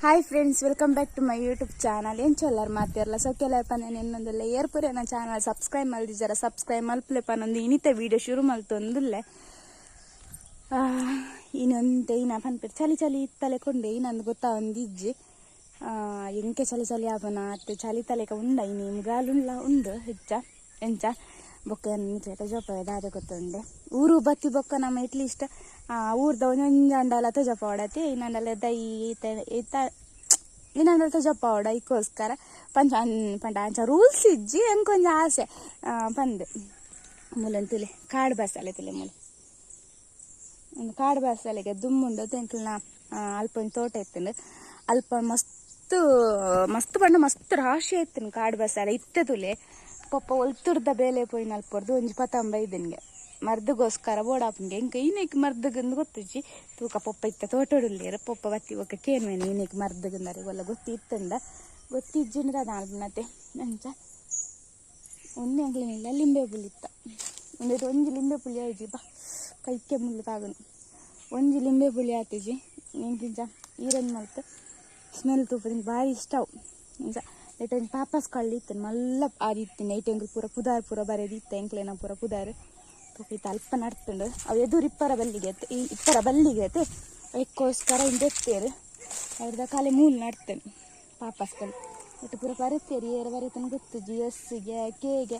Hi friends, welcome back to my YouTube channel. ಏನು ಚೊಲ್ಲರು ಮಾತಿರಲ್ಲ ಸೊಕ್ಕೆಲ್ಲಪ್ಪ ನಾನು ಇನ್ನೊಂದಿಲ್ಲ ಏರ್ಪುರೆ ನನ್ನ ಚಾನಲ್ ಸಬ್ಸ್ಕ್ರೈಬ್ ಮಲ್ದಿದ್ದಾರ ಸಬ್ಸ್ಕ್ರೈಬ್ ಮಲ್ಪಲೆಪ್ಪ ನಂದು ಇನಿತೆ ವೀಡಿಯೋ ಶುರು ಮಲ್ತೊಂದಿಲ್ಲೆ ಇನ್ನೊಂದು ಇನ್ನ ಪನ್ಪೇರು ಚಳಿ ಚಳಿ ಇತ್ತಲೆ ಕೊಂಡೆ ಇನ್ನೊಂದು ಗೊತ್ತಾ ಒಂದು ಇಜ್ಜಿ ಎಂಕೆ ಚಳಿ ಚಳಿ ಆಪನ ಅತ್ತೆ ಚಳಿ ತಲೆಕ ಉಂಡ ಇನ್ನು ಮುಗಾಲುಲ್ಲ ಉಂಡು ಹೆಚ್ಚ ಎಂಚ ಬೊಕ್ಕ ನಿಂಚೇಟ ಜೋಪ ದಾದೆ ಗೊತ್ತುಂಡೆ ಊರು ಬತ್ತಿ ಬೊಕ್ಕ ನಮ್ಮ ಎಟ್ಲೀಸ್ಟ್ ಊರ್ದ ಒಂಜಂಡಲ ತಜಪ ಹೊಡತಿ ಇನ್ನೊಂದಲ್ಲ ದೈ ಇನ್ನೊಂದಲ್ಲ ತಜಪ ಹೊಡ ಇಕ್ಕೋಸ್ಕರ ಪಂಡ ಅಂಚ ರೂಲ್ಸ್ ಇಜ್ಜಿ ಎಂಕೊಂಚ ಆಸೆ ಪಂದು ಮೂಲನ್ ತುಲೆ ಕಾಡು ಬಸ್ಸಲೆ ತುಲೆ ಮೂಲ ಒಂದು ಕಾಡು ಬಸ್ಸಲೆಗೆ ದುಮ್ಮುಂಡು ತೆಂಕಲ್ನ ಅಲ್ಪ ಒಂದು ತೋಟ ಎತ್ತಂಡು ಅಲ್ಪ ಮಸ್ತ್ ಮಸ್ತ್ ಪಂಡ ಮಸ್ತ್ ರಾಶಿ ಎತ್ತನು ಕಾಡು ಬಸ್ಸಲೆ ಇತ್ತೆ ತುಲೆ ಪಪ್ಪ ಒಲ್ತುರ್ದ ಬೇಲೆ ಪೋಯಿನ ಅಲ್ಪರ್ದು ಒಂಜಿ ಪತಂಬೈದನ್ಗೆ ಮರ್ದಗೋಸ್ಕರ ಓಡಾಪನ್ಗೆ ಎಂಕ ಈನೇಕ್ ಮರ್ದಗಂದು ಗೊತ್ತಿಜ್ಜಿ ತೂಕ ಪಪ್ಪ ಇತ್ತ ತೋಟಡುಲ್ಲೇರು ಪಪ್ಪ ಬತ್ತಿ ಒಕ್ಕ ಕೇನ್ವೇನು ಈನೇಕ್ ಮರ್ದಗಂದಾರೆ ಒಲ್ಲ ಗೊತ್ತಿ ಇತ್ತಂದ ಗೊತ್ತಿಜ್ಜಿಂಡ್ರೆ ಅದು ಆಲ್ಬನತೆ ಅಂಚ ಒಂದೇ ಅಂಗ್ಲಿನಿಲ್ಲ ಲಿಂಬೆ ಪುಳಿತ್ತ ಒಂಜಿ ಲಿಂಬೆ ಪುಳಿ ಆಯ್ಜಿ ಬಾ ಕೈಕ್ಕೆ ಮುಳ್ಳು ತಾಗನು ಒಂಜಿ ಲಿಂಬೆ ಪುಳಿ ಆತಿಜಿ ಎಂಕಿಂಚ ಈರನ್ ಮಲ್ತು ಸ್ಮೆಲ್ ತೂಪದಿಂದ ಭಾರಿ ಇಷ್ಟ ಅವು ಇಂಚ ಲೇಟ್ ಪಾಪಸ್ ಕಳ್ಳಿ ಇತ್ತೇನೆ ಮಲ್ಲ ಆದಿತ್ತೇನೆ ಐಟೆಂಗ್ಳು ಪೂರ ಪುದಾರ್ ಪೂರ ಬರೆದಿತ್ತ ಎಂಕ್ಲೇನ ಪೂರ ಪುದಾರ್ ತೂಕ ಅಲ್ಪ ನಡ್ತಂಡು ಅವು ಎದುರು ಇಪ್ಪರ ಬಲ್ಲಿಗೆ ಐತೆ ಅದಕ್ಕೋಸ್ಕರ ಹಿಂದೆತ್ತೇರು ಅವ್ರದ ಕಾಲೆ ಮೂಲು ನಡ್ತೇನೆ ಪಾಪಸ್ ಕಳ್ಳಿ ಒಟ್ಟು ಪೂರ ಬರೀತೇರಿ ಏರು ಬರೀತಾನೆ ಗೊತ್ತು GSಗೆ ಕೆಗೆ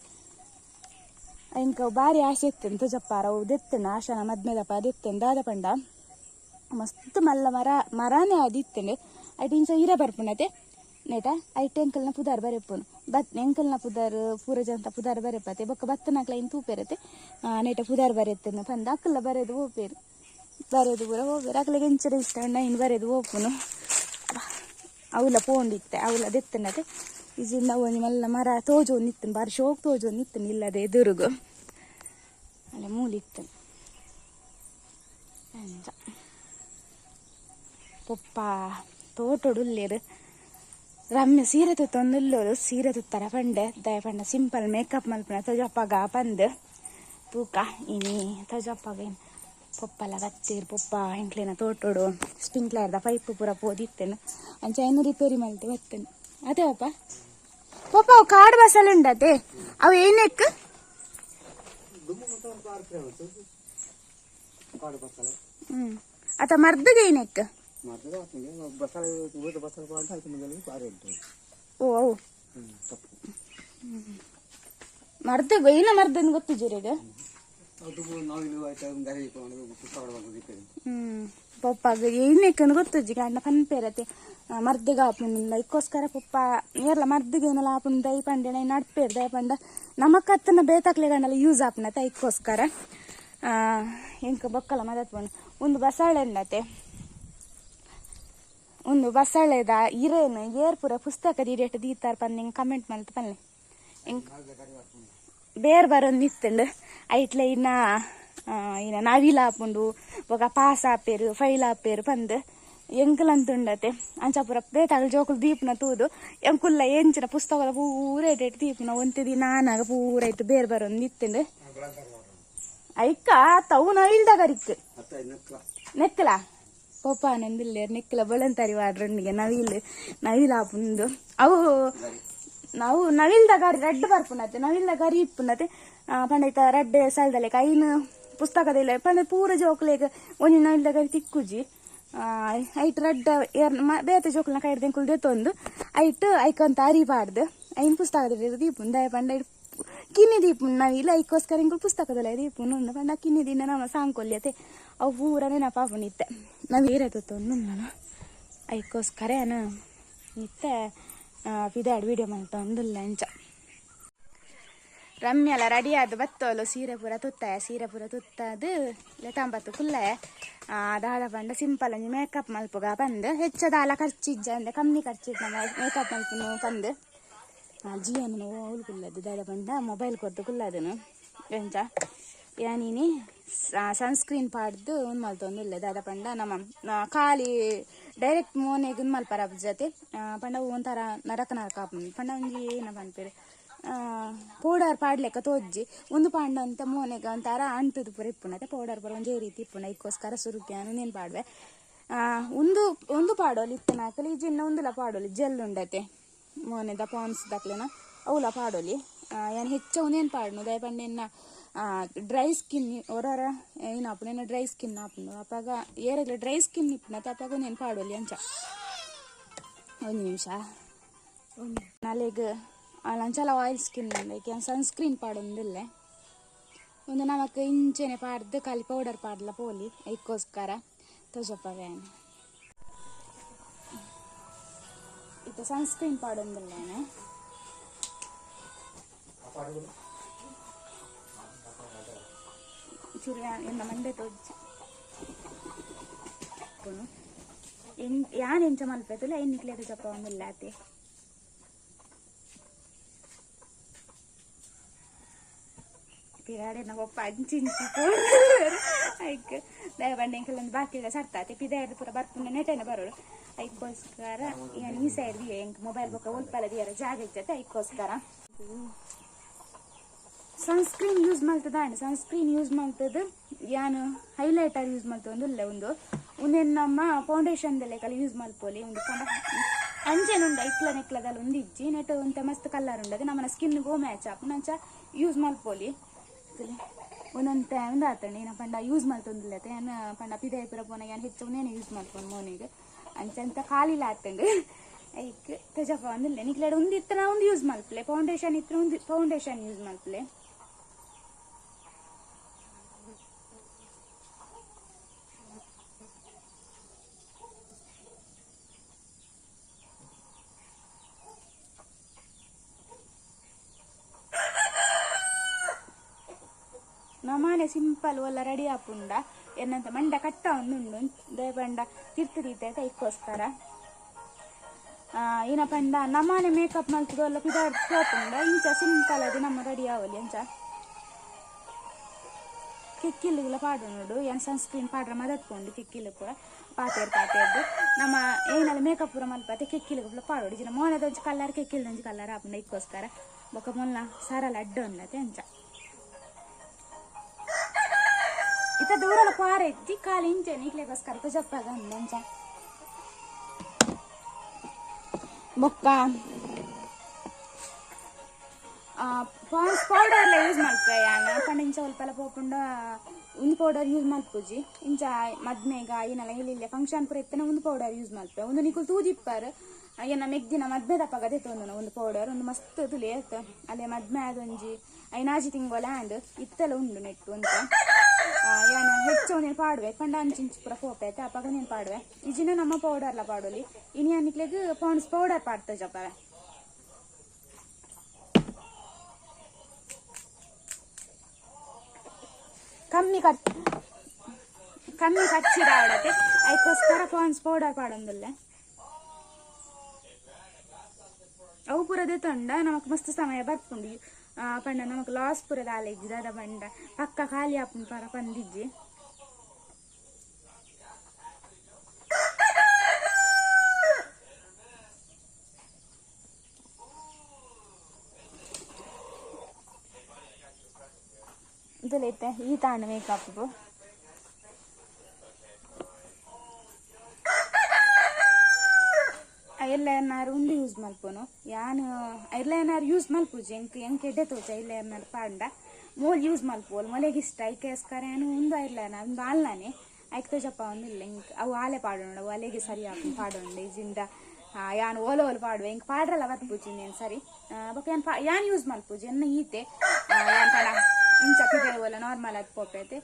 ಇಂಕ ಭಾರಿ ಆಸೆ ಇತ್ತೇನೆ ತುಜಪ್ಪಾರ ಅವು ದೆತ್ತೇನೆ ಆಶಾನ ಮದ್ಮೇದಪ್ಪ ಅದೆತ್ತೇನೆ ದಾದ ಪಂಡ ಮಸ್ತ್ ಮಲ್ಲ ಮರಾನೇ ಅದಿತ್ತೇನೆ ಐಟ್ ಇಂಚ ಹೀರ ಬರ್ಪುಣತೆ ನೇಟ ಐಟ್ ಎಂಕಲ್ನ ಪುದಾರ್ ಬರೆಪ್ಪುನು ಎಂಕಲ್ನ ಪುದಾರ್ ಪೂರಜಂತ ಪುದಾರ್ ಬರೆಪತ್ತೆ ಬೊಕ್ಕ ಬತ್ತನಕ್ಲ ಇನ್ನು ತೂಪೇರತ್ತೆ ನೇಟ ಪುದಾರ್ ಬರೆತ್ತೇನೆ ಪಂದ ಅಕ್ಕಲ್ಲ ಬರೆದು ಹೋಪೇರು ಬರೆದು ಪೂರ ಹೋಪೇರು ಅಕ್ಕಲಿಗೆ ಎಂಚರ ಇಷ್ಟ ಅಣ್ಣ ಇನ್ನು ಬರೆದು ಹೋಪುನು ಅವಲ ಪೋಂಡಿತ್ತೆ ಅವಲ ದೆತ್ತನತೆ ಇಜಿಂದ ಒಂದು ಮಲ್ಲ ಮರ ತೋಜೋ ನಿತ್ತನು ಬಾರಿ ಶೋಕ್ ತೋಜೋ ನಿತ್ತನು ಇಲ್ಲದೆ ಎದುರುಗು ಅಲ್ಲ ಮೂಲಿತ್ತನು ಅಂಚ ಪಪ್ಪ ತೋಟೊಡುಲ್ಲೇರು ರಮ್ಯ ಸೀರೆ ತುತ್ತೊಂದುಲ್ಲೋರು ಸೀರೆ ತುತ್ತರ ಪಂಡೆ ದಯ ಪಂಡ ಸಿಂಪಲ್ ಮೇಕಪ್ ಮಲ್ಪನ ತಜಪ್ಪಗ ಪಂದು ತೂಕ ಇನಿ ತಜಪ್ಪಗ ಏನು ಪಪ್ಪಲ್ಲ ಬತ್ತೀರು ಪಪ್ಪ ಎಂಕ್ಲೇನ ತೋಟೋಡು ಸ್ಪ್ರಿಂಕ್ಲರ್ದ ಪೈಪು ಪೂರ ಪೋದಿತ್ತೇನು ಅಂಚ ಏನು ರಿಪೇರಿ ಮಲ್ತೆ ಬತ್ತೇನು ಅದೇ ಅಪ್ಪ ಪಪ್ಪ ಅವು ಕಾಡು ಬಸ್ಸಲ್ಲಿ ಉಂಡತೆ ಅವು ಏನಕ್ಕೆ ಅತ ಮರ್ದಗೆ ಏನಕ್ಕೆ ಓ ಮರ್ದ ಏನ ಮರ್ದನ್ ಗೊತ್ತಿದ್ದೀರೀಗ ಪಪ್ಪಾಗ ಏನಕ್ಕಂದು ಗೊತ್ತಜ್ಜಿ ಗಂಡ ಪನ್ಪೇರತೆ ಮರ್ದಗ ಆಪುಂಡ ಇಕ್ಕೋಸ್ಕರ ಪಪ್ಪ ಏರ್ಲ ಮರ್ದಗೆ ಏನಲ್ಲ ಆಪುಂಡ ದೈ ಪಂಡೆನ ನಡ್ಪೇರು ದಯ ಪಂಡ ನಮಕ್ ಹತ್ತನ ಬೇತಾಕ್ಲೆ ಗಂಡಲ್ಲ ಯೂಸ್ ಆಪುನತೆ ಇಕ್ಕೋಸ್ಕರ ಎಂಕ ಬೊಕ್ಕಲ ಮದತ್ ಪಂಡು ಒಂದು ಬಸಳೆ ಎಂದತೆ ಒಂದು ಬಸಳೆದ ಇರೇನು ಏರ್ ಪೂರ ಪುಸ್ತಕದ ಇರೇಟ್ ದೀತಾರ ಪಂದು ಹಿಂಗೆ ಕಮೆಂಟ್ ಮಲ್ತು ಪನ್ಲೆ ಹಿಂಗೆ ಬೇರೆ ಬರೋದು ನಿತ್ತಂಡು ಐಟ್ಲೆ ಇನ್ನ ನವಿಲ ಹಾಪುಂಡು ಬೊಕ ಪಾಸ್ ಆಪೇರು ಫೈಲ್ ಆಪೇರು ಪಂದು ಎಂಕಲಂತುಂಡತೆ ಅಂಚ ಪೂರ ಬೇತಾಗಲು ಜೋಕುಲು ದೀಪನ ತೂದು ಎಂಕುಲ್ಲ ಎಂಚಿನ ಪುಸ್ತಕದ ಪೂರ ಇಟ್ಟು ದೀಪನ ಒಂತೆ ದಿನ ನಾನಾಗ ಪೂರ ಇಟ್ಟು ಬೇರೆ ಬರೋದು ನಿತ್ತಂಡು ಐಕ್ಕ ತವು ನವಿಲ್ದಾಗರಿಕ್ ನೆಕ್ಕಲ ಪಪ್ಪ ನಂದಿಲ್ಲೇರು ನೆಕ್ಕಲ ಬಳಂತಾರಿ ವಾಡ್ರಣ್ಣಿಗೆ ನವಿಲ್ ಆಪುಂದು ಅವು ನಾವು ನವಿಲ್ದ ಗಾರಿ ರೆಡ್ ಬರ್ಪುನತೆ ನವಿಲ್ದ ಗರಿ ಇಪ್ಪುನತೆ ಪಂಡೈತ ರೆಡ್ ಸಲ್ದಲೆ ಕೈನು ಪುಸ್ತಕದಿಲ್ಲ ಪಂಡ ಪೂರ ಜೋಕ್ಲೆಗ್ ಒಂಜಿ ನವಿಲ್ದ ಗರಿ ತಿಕ್ಕುಜಿ ಐಟ್ ರೆಡ್ ಏರ್ ಬೇತೆ ಜೋಕ್ಲನ ಕೈ ಹಿಡ್ದು ದೆತ್ತೊಂದು ಐಕಂತ ಅರಿಬಾರ್ದು ಐನ್ ಪುಸ್ತಕದ ದೀಪುನ್ ದಯ ಪಂಡ ಕಿನ್ನಿ ದೀಪುನ್ ನವಿಲ್ ಐಕೋಸ್ಕರ ಇಂಕುಲ್ ಪುಸ್ತಕದಲ್ಲ ದೀಪುನ್ ಉಂಡು ಪಂಡ ಕಿನ್ನಿ ದಿನ ನಮ್ಮ ಸಾಂಕೊಲ್ಯತೆ ಅವು ಪೂರ ನೆನಪಾಪುನಿತ್ತೆ ನಾವು ಏರತ್ತೊಂದು ನಾನು ಐಕೋಸ್ಕರ ನಿತ್ತೆ ಪಿದಾಡ್ ವಿಡಿಯೋ ಮಾಡ್ತೊಂದಿಲ್ಲ ಅಂಚ ರಮ್ಯಲ್ಲ ರೆಡಿ ಆದ ಬತ್ತೋಲು ಸೀರೆ ಪೂರ ತುತ್ತದು ಲೆತಾಂಬತ್ತು ಕುಲ್ಲ ದಾದ ಪಂಡ ಸಿಂಪಲ್ ಒಂಜಿ ಮೇಕಪ್ ಮಲ್ಪುಗ ಪಂದು ಹೆಚ್ಚದಾಲ ಖರ್ಚಿಜ್ಜ ಅಂದ್ರೆ ಕಮ್ಮಿ ಖರ್ಚಿಜ್ಜ ಮೇಕಪ್ ಮಲ್ಪುನು ಪಂದು ಜಿಯನು ಓಲ್ ಕುಲ್ಲದು ದಾದ ಪಂಡ ಮೊಬೈಲ್ ಕೊಟ್ಟು ಕುಲ್ಲದನು ಎಂಚ ಯಾನೀನಿ ಸನ್ಸ್ಕ್ರೀನ್ ಪಾಡ್ದು ಒಂದು ಮಲ್ತೊಂದಿಲ್ಲ ದಾದ ಪಂಡ ನಮ್ಮ ಖಾಲಿ ಡೈರೆಕ್ಟ್ ಮೋನೆಗೆ ಮಲ್ಪರ ಜೊತೆ ಪಂಡ ಒಂಥರ ನರಕ ಆಪುಂಡು ಪಂಡ ಒಂಜಿ ಏನ ಪನ್ಪೇರು ಪೌಡರ್ ಪಾಡ್ಲೆಕ್ಕ ತೋಜ್ಜಿ ಒಂದು ಪಾಂಡ ಅಂತ ಮೋನೆಗೆ ಒಂಥರ ಅಂಟುದು ಪೂರ ಇಪ್ಪುಂಡು ಪೌಡರ್ ಪೂರ ಒಂದೇ ರೀತಿ ಇಪ್ಪುಂಡು ಇದಕ್ಕೋಸ್ಕರ ಸುರುಕ್ಯಾನು ನೀನು ಪಾಡ್ವೆ ಒಂದು ಒಂದು ಪಾಡೋಲಿ ಇತ್ತನ ಹಾಕಲಿ ಜಿನ್ನ ಒಂದುಲ ಪಾಡೋಲಿ ಜೆಲ್ ಉಂಡತೆ ಮೋನೆದ ಪಾನ್ಸ್ ದಕ್ಲೆನ ಅವಲ ಪಾಡೋಲಿ ಏನು ಹೆಚ್ಚು ಉನೇನು ಪಾಡ್ನು ದಯಪಂಡೆನ್ನ ಡ್ರೈ ಸ್ಕಿನ್ ಹೊರರ ಏನಾಪು ಡ್ರೈ ಸ್ಕಿನ್ ಆಪುಂಡು ಅಪ್ಪಾಗ ಏರಗ್ಲ ಡ್ರೈ ಸ್ಕಿನ್ ಇಪ್ಪನತ್ತೆ ಅಪ್ಪಾಗ ನೇನು ಪಾಡೋಲಿ ಅಂಚ ಒಂದು ನಿಮಿಷ ನಾಳೆಗೆ ಲಂಚಲ ಆಯಿಲ್ ಸ್ಕಿನ್ ಲೈಕ್ ಸನ್ಸ್ಕ್ರೀನ್ ಪಾಡೊಂದಿಲ್ಲ ಒಂದು ನಮಕ್ ಇಂಚೆನೆ ಪಾಡ್ದು ಖಾಲಿ ಪೌಡರ್ ಪಾಡ್ಲ ಪೋಲಿ ಐಕ್ಕೋಸ್ಕರ ತೋಜಪ್ಪವೇನು ಇದು ಸನ್ಸ್ಕ್ರೀನ್ ಪಾಡೊಂದಿಲ್ಲೇನೆ ಎನ್ನ ಮಂಡೆ ತೋಜ್ ಯಾನ್ ಎಂಚ ಮಲ್ಪೆತಲ್ಲ ಎನ್ನಿಕ್ಲೇದು ಚಪ್ಪ ಒಂದಿಲ್ಲ ಆತೆ ಪಿರಾಡೆ ನಾವು ಪಂಚಿಂಚಿ ಐಕ್ ದಯ ಬಂಡೆಂಕಲ್ಲೊಂದು ಬಾಕಿಗೆ ಸರ್ತಾತೆ ಪಿದಾಯದ ಪೂರ ಬರ್ಪುಂಡೆ ನೆಟನೆ ಬರೋರು ಐಕ್ಕೋಸ್ಕರ ಏನು ಈ ಸೈಡ್ ದಿಯೆ ಎಂಕ್ ಮೊಬೈಲ್ ಬೊಕ್ಕ ಉಲ್ಪಲ ದಿಯರ ಜಾಗ ಇಚ್ಚತ್ತೆ ಐಕ್ಕೋಸ್ಕರ ಸನ್ಸ್ಕ್ರೀನ್ ಯೂಸ್ ಮಾಡ್ತದ ಸನ್ಸ್ಕ್ರೀನ್ ಯೂಸ್ ಮಾಡ್ತದ ಯಾನು ಹೈಲೈಟರ್ ಯೂಸ್ ಮಾಡ್ತದೆ ಒಂದು ಒಂದೇನು ನಮ್ಮ ಫೌಂಡೇಶನ್ದಲ್ಲೇ ಕಲಿ ಯೂಸ್ ಮಲ್ಪೋಲಿ ಒಂದು ಅಂಜೆನುಂಡ ಇಕ್ಲದಲ್ಲ ಒಂದು ಇಜ್ಜಿ ನೆಟ್ ಒಂತ ಮಸ್ತ್ ಕಲರ್ ಉಂಡದು ನಮ್ಮನ ಸ್ಕಿನ್ಗೂ ಮ್ಯಾಚ್ ಆಪು ನಂಚ ಯೂಸ್ ಮಲ್ಪೋಲಿ ಒಂದೊಂದು ಟೈಮ್ ಆತಂಡಿ ಏನ ಪಂಡ ಯೂಸ್ ಮಾಡ್ತೊಂದಿಲ್ಲತ್ತೆ ಏನು ಪಂಡ ಪಿದೆ ಪುರ ಪೋನಾಗ ಏನು ಹೆಚ್ಚು ನೇನು ಯೂಸ್ ಮಾಡ್ಕೊಂಡು ಮೋನಿಗೆ ಅಂಚಂತ ಖಾಲಿಲ್ಲ ಆತಂಡು ಐಕ್ ತೆಜಪ್ಪ ಒಂದಿಲ್ಲ ನಿಕ್ಲೆಡ್ ಒಂದು ಇತ್ತು ನಾ ಒಂದು ಯೂಸ್ ಮಲ್ಪಲೆ ಫೌಂಡೇಶನ್ ಇತ್ತು ಒಂದು ಫೌಂಡೇಶನ್ ಯೂಸ್ ಮಲ್ಪಲೆ ನಮ್ಮನೆ ಸಿಂಪಲ್ ಒಲ್ಲ ರೆಡಿ ಆಪುಂಡ ಏನಂತ ಮಂಡ ಕಟ್ಟ ಒಂದುಂಡು ದಯಪಂಡ ತಿರ್ತಿದೀತೆ ಐಕ್ಕೋಸ್ಕರ ಏನ ಪಂಡ ನಮ್ಮನೆ ಮೇಕಪ್ ಮಲ್ತದ ಒಲ್ಲ ಪಿದಾಡ್ಪುಂಡ ಇಂಚ ಸಿಂಪಲ್ ಅದು ನಮ್ಮ ರೆಡಿ ಆವಲಿ ಅಂಚ ಕೆಕ್ಕಿಲಿಗೆಲ್ಲ ಪಾಡು ನೋಡು ಏನು ಸನ್ಸ್ಕ್ರೀನ್ ಪಾಡ್ರ ಮದತ್ಕೊಂಡು ಕೆಕ್ಕಿಲು ಪೂರ ಪಾತೆರ್ದು ನಮ್ಮ ಏನೆಲ್ಲ ಮೇಕಪ್ ಪೂರ ಮಲ್ಪತ್ತೆ ಕೆಕ್ಕಿಲಿಗೆ ಪಾಡೋಡು ಜನ ಮೋನದ ಒಂಚು ಕಲರ್ ಕೆಕ್ಕಿಲ್ದೊಂಚು ಕಲರ್ ಆಪುಂಡ ಐಕ್ಕೋಸ್ಕರ ಬೊಕ್ಕ ಮೊಲ್ಲ ಸರಳ ಅಡ್ಡ ಉಂಡತೆ ಅಂಚ ಇತ್ತ ದೂರಲ ಪಾರ ಎತ್ತಿ ಕಾಲು ಇಂಚೆ ನೀಕ್ಲೆಗೋಸ್ಕರ ತುಜಪ್ಪಾಗ ಅಂಚ ಬೊಕ್ಕ ಪಾನ್ಸ್ ಪೌಡರ್ ಎಲ್ಲ ಯೂಸ್ ಮಲ್ಪೆ ಯಾನ ಪಂಡ ಇಂಚ ಸ್ವಲ್ಪ ಪೋಪುಂಡ ಒಂದು ಪೌಡರ್ ಯೂಸ್ ಮಲ್ಪುಜಿ ಇಂಚ ಮದ್ಮೆಗ ಏನೆಲ್ಲ ಇಲ್ಲಿ ಫಂಕ್ಷನ್ ಪೂರ ಇತ್ತನ ಒಂದು ಪೌಡರ್ ಯೂಸ್ ಮಲ್ಪೆ ಒಂದು ನಿಕುಲ್ ತೂಜಿಪ್ಪರ್ ಏನ ಮೆಗ್ದಿನ ಮದ್ಮೆ ದಪ್ಪಗ ತೆತ್ತೊಂದು ಒಂದು ಪೌಡರ್ ಒಂದು ಮಸ್ತ್ ತುಲಿ ಎತ್ತ ಅಲ್ಲೇ ಮದ್ಮೆ ಆದೊಂಜಿ ಐನಾಜಿ ತಿಂಗೋಲ ಆ್ಯಂಡ್ ಇತ್ತೆಲ್ಲ ಉಂಡು ನೆಟ್ಟು ಅಂತ ಏನು ಹೆಚ್ಚು ನೀನು ಪಾಡುವೆ ಪಂಡ ಅಂಚಿಂಚು ಪೂರ ಪೋಪೈತೆ ಅಪ್ಪಾಗ ನೀನು ಪಾಡುವೆ ಇಜಿನ ನಮ್ಮ ಪೌಡರ್ಲ ಪಾಡೋಲಿ ಇನಿ ಅನ್ನಿಕ್ಲೆಗ್ ಪಾನ್ಸ್ ಪೌಡರ್ ಪಾಡ್ತ ಜಪ್ಪವೆ ಕಮ್ಮಿ ಖರ್ಚಿರ ಆಡತ್ತೆ ಅದಕ್ಕೋಸ್ಕರ ಪಾನ್ಸ್ ಪೌಡರ್ ಪಾಡೊಂದಿಲ್ಲ ಅವು ಪೂರದೆ ತೊಂಡ ನಮಕ್ ಮಸ್ತ್ ಸಮಯ ಬರ್ಪುಂಡು ಪಂಡ ನಮಕ್ ಲಾಸ್ ಪೂರದ ಆಲೆಜ್ಜಿ ದಾದ ಪಂಡ ಪಕ್ಕ ಖಾಲಿ ಆಪುಂಡು ಪರ ಪಂದಿಜ್ಜಿ ಇದಲ್ಲೈತೆ ಈ ತಾಂಡ ಮೇಕಪ್ ಐರ್ಲೈನರ್ ಉಂಡು ಯೂಸ್ ಮಲ್ಪುನು ಯಾನು ಐರ್ಲೈನರ್ ಯೂಸ್ ಮಲ್ಪುಜಿ ಎಂಕ್ ಎಡ್ಡೆ ತೋಚ ಐರ್ಲೈನರ್ ಪಾಂಡ ಮೋಲ್ ಯೂಸ್ ಮಲ್ಪೋಲ್ ಮೊಲೆಗೆ ಇಷ್ಟ ಐಕೆಸ್ಕರ ಏನು ಒಂದು ಐರ್ಲೈನರ್ ಒಂದು ಆಲ್ನಾನೆ ಐಕ್ ತೋಜಪ್ಪ ಒಂದಿಲ್ಲ ಇಂಕ್ ಅವು ಆಲೆ ಪಾಡೋಣ ಅವು ಅಲೆಗೆ ಸರಿ ಹಾಕೊಂಡು ಪಾಡೋಣ ಇಜಿಂದ ಯಾನು ಓಲೋಲ್ ಪಾಡುವೆ ಇಂಕ್ ಪಾಡ್ರಲ್ಲ ಬತ್ಪೂಜಿ ನೀನು ಸರಿ ಬೊಕ್ಕ ಯಾನ್ ಯೂಸ್ ಮಲ್ಪೂಜಿ ಎನ್ನ ಈತೆ ಇಂಚ ಪಿದೆ ಓಲ ನಾರ್ಮಲ್ ಅದು ಪೋಪೈತೆ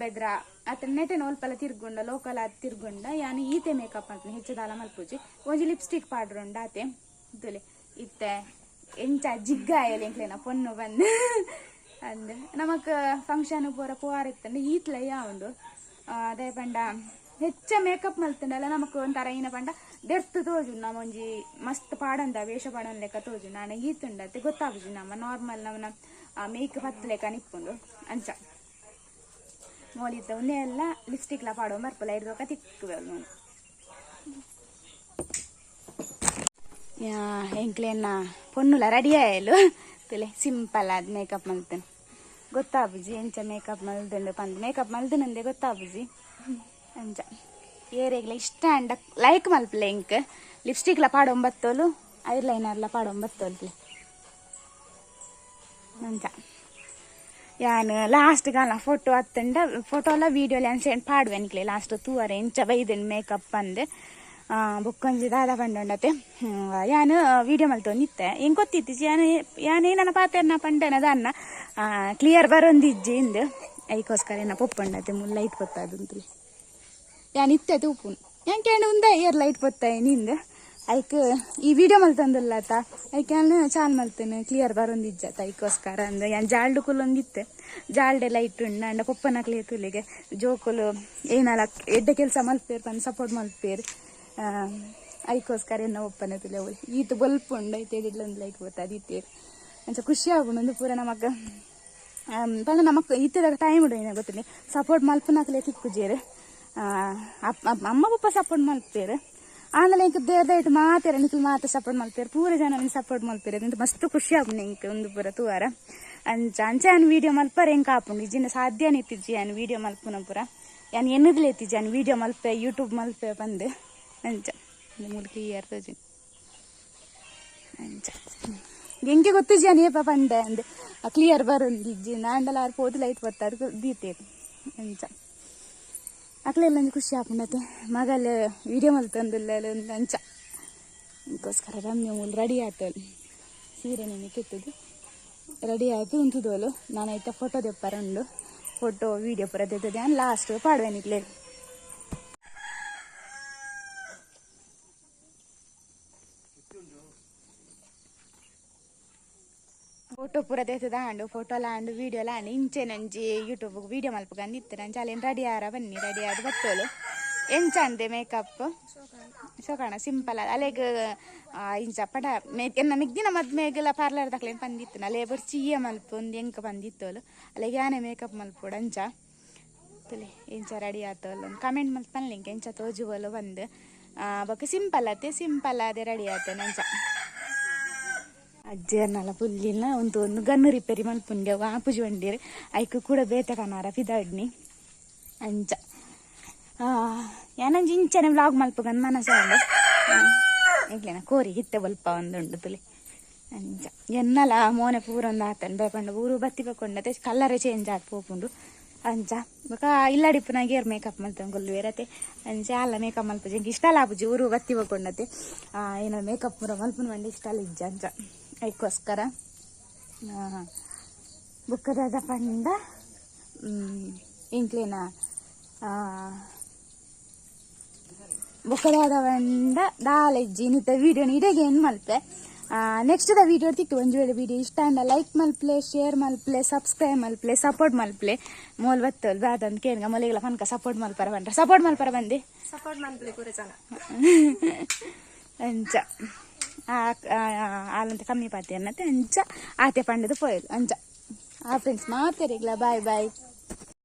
ಬೆದ್ರ ಅತ್ತ ನೆಟೆನ ಒಲ್ಪಲ ತಿರ್ಗುಂಡ ಲೋಕಲ್ ಅದು ತಿರ್ಗುಂಡ ಯಾನು ಈತೆ ಮೇಕಪ್ ಅಂತ ಹೆಚ್ಚದಾಲ ಮಲ್ಪೂಜಿ ಒಂಜಿ ಲಿಪ್ಸ್ಟಿಕ್ ಪಾಡ್ರುಂಡ ಆತೆ ಇತ್ತಲೆ ಇತ್ತೆ ಎಂಚ ಜಿಗ್ಗ ಆಯಲ್ ಎಂಕ್ಲೇನ ಪೊನ್ನು ಬಂದು ಅಂದ್ ನಮಕ್ ಫಂಕ್ಷನ್ ಪೂರ ಪೋವಾರ ಇತ್ತಂದ್ರೆ ಈತ್ಲ ಯಾವುದು ಅದೇ ಪಂಡ ಹೆಚ್ಚ ಮೇಕಪ್ ಮಲ್ತಂಡಲ್ಲ ನಮಕ್ ಒಂಥರ ಏನ ಪಂಡ ದೆರ್ತ್ ತೋಜು ನಮ್ಮ ಒಂಜಿ ಮಸ್ತ್ ಪಾಡಂದ ವೇಷ ಪಾಡನ್ ಲೆಕ್ಕ ತೋಜು ನಾನು ಈತುಂಡತ್ತೆ ಗೊತ್ತಾಗುಜು ನಮ್ಮ ನಾರ್ಮಲ್ ನಮ್ಮನ ಮೇಕಪ್ ಹತ್ತು ಲೆಕ್ಕ ನಿಪ್ಪುಂಡು ಅಂಚ ಮೋಲಿದ್ದ ಉನ್ನೆ ಎಲ್ಲ ಲಿಪ್ಸ್ಟಿಕ್ಲ ಪಾಡೋ ಮರ್ಪಲ ಇರೋಕ ತಿಕ್ಕುವೆ ನಾನು ಎಂಕ್ಲೇನ ಪೊನ್ನುಲ ರೆಡಿ ಆಯಲು ತಲೆ ಸಿಂಪಲ್ ಆದ ಮೇಕಪ್ ಮಲ್ತೇನೆ ಗೊತ್ತಾಬುಜಿ ಎಂಚ ಮೇಕಪ್ ಮಲ್ತಂಡು ಪಂದ್ ಮೇಕಪ್ ಮಲ್ತನಂದೆ ಗೊತ್ತಾಬುಜಿ ಅಂಚ ಏರೆಗ್ಲ ಇಷ್ಟ ಅಂಡ ಲೈಕ್ ಮಲ್ಪಲೆ ಇಂಕ್ ಲಿಪ್ಸ್ಟಿಕ್ಲ ಪಾಡೊಂಬತ್ತೋಲು ಐಲೈನರ್ಲ ಪಾಡೊಂಬತ್ತೋಲ್ಪ್ಲೆ ಅಂಚ ಯಾನ್ ಲಾಸ್ಟ್ ಗಾಲ ಫೋಟೋ ಹತ್ತಂಡ ಫೋಟೋಲ ವೀಡಿಯೋಲಿ ಅನ್ಸೆಂಡ್ ಪಾಡುವೆನ್ಕ್ಲೆ ಲಾಸ್ಟ್ ತೂವರೆ ಇಂಚ ಬೈದೆನ್ ಮೇಕಪ್ ಅಂದೆ ಬೊಕ್ಕೊಂಜಿ ದಾದ ಪಂಡೊಂಡತೆ ಯಾನ್ ವೀಡಿಯೋ ಮಲ್ತೊಂದಿತ್ತೆ ಹೆಂಗೆ ಗೊತ್ತಿತ್ತು ಯಾನೇನ ಪಾತೆರ್ನ ಪಂಡನ ದಾನ್ನ ಕ್ಲಿಯರ್ ಬರೊಂದಿಜ್ಜಿ ಇಂದು ಐಕೋಸ್ಕರ ಏನ ಪೊಪ್ಪೊಂಡತೆ ಮುಲ್ಲ ಲೈಟ್ ಪೊತ್ತಾದುಂತಲಿ ಯಾನ್ ಇತ್ತೆ ತೂಪುನ್ ಯಾನ್ ಕೇಂಡ ಉಂದ ಏರ್ ಲೈಟ್ ಪೊತ್ತಾಯಿ ನಿಂದು ಐಕ್ ಈ ವಿಡಿಯೋ ಮಲ್ತಂದಿಲ್ಲತ ಐಕ್ಯಾನ್ ಚಾಲ್ ಮಲ್ತೇನೆ ಕ್ಲಿಯರ್ ಬರೊಂದಿಜ್ಜತ ಐಕೋಸ್ಕರ ಅಂದ ಯಾನ್ ಜಾಲ್ಡು ಕುಲ್ಲೊಂದಿತ್ತೆ ಜಾಲ್ಡೆ ಲೈಟ್ ಉಂಡ ಅಂಡ ಪೊಪ್ಪನಕ್ಲೆ ತುಲಿಗೆ ಜೋಕುಲು ಏನಲ್ಲ ಎಡ್ಡ ಕೆಲಸ ಮಲ್ಪೇರು ಪಂದ್ ಸಪೋರ್ಟ್ ಮಲ್ಪೇರು ಐಕೋಸ್ಕರ ಎನ್ನ ಒಪ್ಪನೆ ತುಲೆ ಈತು ಬಲ್ಪ್ ಉಂಡು ಐತೆ ಇಡ್ಲೊಂದು ಲೈಟ್ ಬರ್ತದೆ ಇತ್ತೇರು ಅಂಚ ಖುಷಿ ಆಗುಂಡು ಪೂರ ನಮಕ್ ಪಂಡ ನಮಕ್ ಇತ್ತದಾಗ ಟೈಮ್ ಉಂಡು ಏನೇ ಗೊತ್ತಿಲ್ಲ ಸಪೋರ್ಟ್ ಮಲ್ಪನಕ್ಲೆ ತಿಕ್ಕುಜೇರು ಅಮ್ಮ ಪಪ್ಪ ಸಪೋರ್ಟ್ ಮಲ್ಪೇರು ಆಮೇಲೆ ಇಂಕ ದೇವ್ರದಾಯ್ತು ಮಾತೇರ ನಿಖಿಲ್ ಮಾತ ಸಪೋರ್ಟ್ ಮಲ್ಪೇರು ಪೂರ ಜನ ಸಪೋರ್ಟ್ ಮಲ್ಪೇರು ಅಂತ ಮಸ್ತ್ ಖುಷಿ ಆಗುಂಡು ಇಂಕ ಒಂದು ಪೂರ ತೂವಾರ ಅಂಚ ಅನ್ ವೀಡಿಯೋ ಮಲ್ಪರ ಹೆಂಗೆ ಕಾಪುಂಡು ಇಜಿನ ಸಾಧ್ಯ ನಿತ್ತಿಜ್ಜಿ ಅನ್ ವೀಡಿಯೋ ಮಲ್ಪುನ ಪೂರ ಯಾನ್ ಎನ್ನದ್ಲೆ ಎತ್ತಿಜ್ಜಿ ಅನ್ ವೀಡಿಯೋ ಮಲ್ಪೆ ಯೂಟ್ಯೂಬ್ ಮಲ್ಪೆ ಬಂದು ಅಂಚ ಮೂಲ ಕ್ಲಿಯರ್ ತೋಜಿ ಅಂಚ ಹೆಂಗೆ ಗೊತ್ತಿಜ್ಜಿ ಅನೇಪ ಪಂಡೆ ಅಂದೆ ಕ್ಲಿಯರ್ ಬರೊಂದಿಜ್ಜಿ ನಾಂಡಲ ಆರು ಪೋದು ಲೈಟ್ ಬರ್ತದೆ ದೀತೇರು ಅಂಚ ಅಕ್ಲೆಲ್ಲ ಖುಷಿ ಆಪುಂಡತೆ ಮಗಲ್ ವೀಡಿಯೋ ಮಲ್ತಂದಿಲ್ಲ ಒಂದು ಅಂಚ ಅದಕ್ಕೋಸ್ಕರ ರಮ್ಯ ಮೂಲ ರೆಡಿ ಆಯ್ತಲ್ಲಿ ಸೀರೆ ನೆನೆ ಕೆತ್ತದು ರೆಡಿ ಆಯ್ತು ಉಂಟುದೋಲು ನಾನಾಯ್ತ ಫೋಟೋ ದೆಪ್ಪರಂಡು ಫೋಟೋ ವೀಡಿಯೋ ಪೂರ ತೆತ್ತದೆ ನಾನು ಲಾಸ್ಟ್ ಪಾಡುವೆನಿಕ್ಲೆ ಫೋಟೋ ಪೂರ ತೆತ್ತದ ಆಂಡು ಫೋಟೋ ಲಾಂಡು ವೀಡಿಯೋ ಲಾಂಡು ಇಂಚೆ ನಂಜಿ ಯೂಟ್ಯೂಬ್ ವೀಡಿಯೋ ಮಲ್ಪಗಂದು ಇತ್ತು ನಂಜಿ ಅಲ್ಲೇನು ರೆಡಿ ಆರ ಬನ್ನಿ ರೆಡಿ ಆದ ಬತ್ತೋಲು ಎಂಚ ಅಂದೆ ಮೇಕಪ್ ಸೋಕಾಣ ಸಿಂಪಲ್ ಅಲೆಗ್ ಇಂಚ ಪಡ ಎನ್ನ ಮಿಗ್ದಿನ ಮದ್ಮೆಗೆಲ್ಲ ಪಾರ್ಲರ್ ತಕ್ಲೇನು ಬಂದಿತ್ತು ಅಲ್ಲೇ ಬರ್ಚಿಯ ಮಲ್ಪ ಒಂದು ಎಂಕ ಬಂದಿತ್ತೋಲು ಅಲ್ಲಿಗೆ ಯಾನೇ ಮೇಕಪ್ ಮಲ್ಪೋಡು ಅಂಚ ತಲೆ ಎಂಚ ರೆಡಿ ಆತೋಲು ಒಂದು ಕಮೆಂಟ್ ಮಲ್ತು ಪನ್ಲಿಂಕ್ ಎಂಚ ತೋಜುವಲು ಬಂದು ಬೊಕ್ಕ ಸಿಂಪಲ್ ಅದೇ ರೆಡಿ ಆತ ನಂಚ ಅಜ್ಜರ್ನಲ್ಲ ಪುಲ್ಲಿನ ಒಂದು ಗನ್ನು ರಿಪೇರಿ ಮಲ್ಪುಂಡೆ ಆಪುಜಿ ಬಂಡೀರು ಐಕ್ ಕೂಡ ಬೇತೆ ಕನಾರ ಪಿದಾಡ್ನಿ ಅಂಚ ಏನಂಜಿ ಇಂಚನೆ ವ್ಲಾಗ್ ಮಲ್ಪಗಂದು ಮನಸ್ಸಾಂಡು ಈಗ್ಲೇನ ಕೋರಿ ಹಿತ್ತೆ ಬಲ್ಪ ಒಂದುಂಡು ತುಲಿ ಅಂಚ ಎನ್ನಲ ಮೋನೆ ಪೂರ ಒಂದು ಆತಂಡು ಬೇಪಂಡು ಊರು ಬತ್ತಿ ಬೇಕೊಂಡತೆ ಕಲ್ಲರೇ ಚೇಂಜ್ ಆಗಿ ಪೋಪುಂಡು ಅಂಚ ಬೊಕ ಇಲ್ಲಡಿಪ್ಪುನಾಗ ಏರ್ ಮೇಕಪ್ ಮಲ್ತಂದು ಗೊಲ್ಲುವೇರತೆ ಅಂಚ ಅಲ್ಲ ಮೇಕಪ್ ಮಲ್ಪುಜಿ ಇಂಗೆ ಇಷ್ಟ ಅಲ್ಲ ಆಪುಜಿ ಊರು ಬತ್ತಿ ಬೇಕೊಂಡತೆ ಏನೋ ಮೇಕಪ್ ಪೂರ ಮಲ್ಪುನ ಬಂದು ಇಷ್ಟ ಅಲ್ಲ ಇಜ್ಜ ಅಂಚ ಅದಕ್ಕೋಸ್ಕರ ಬುಕ್ಕದಾದ ಪಂಡ ಇಂಕ್ಲೇನ ಬುಕ್ಕದಾದ ಪಂಡ ದಾಲೆಜ್ಜಿ ನಿತ್ತ ವೀಡಿಯೋ ಇಡೆಗೆ ಏನು ಮಲ್ಪೆ ನೆಕ್ಸ್ಟ್ ದ ವೀಡಿಯೋ ತಿಕ್ಕು ಒಂದು ವೇಳೆ ವೀಡಿಯೋ ಇಷ್ಟ ಅಂಡ ಲೈಕ್ ಮಲ್ಪ್ಲೆ ಶೇರ್ ಮಲ್ಪ್ಲೆ ಸಬ್ಸ್ಕ್ರೈಬ್ ಮಲ್ಪ್ಲೆ ಸಪೋರ್ಟ್ ಮಲ್ಪ್ಲೆ ಮೋಲ್ ಬತ್ತಲ್ ಬಾದಂತ ಕೇನ್ಗ ಮೊಲೆಗಳ ಪನ್ಕ ಸಪೋರ್ಟ್ ಮಲ್ಪರ ಬಂದೆ ಸಪೋರ್ಟ್ ಮಲ್ಪ್ಲೆ ಪೂರ ಜನ ಅಂಚ ಆಲಂತ ಕಮ್ಮಿ ಪಾತಿ ಅನ್ನತ್ತೆ ಅಂಚ ಆತೆ ಪಂಡದು ಪೋಯದು ಅಂಚ ಫ್ರೆಂಡ್ಸ್ ಮಾತಾರಿಗ್ಲ ಬಾಯ್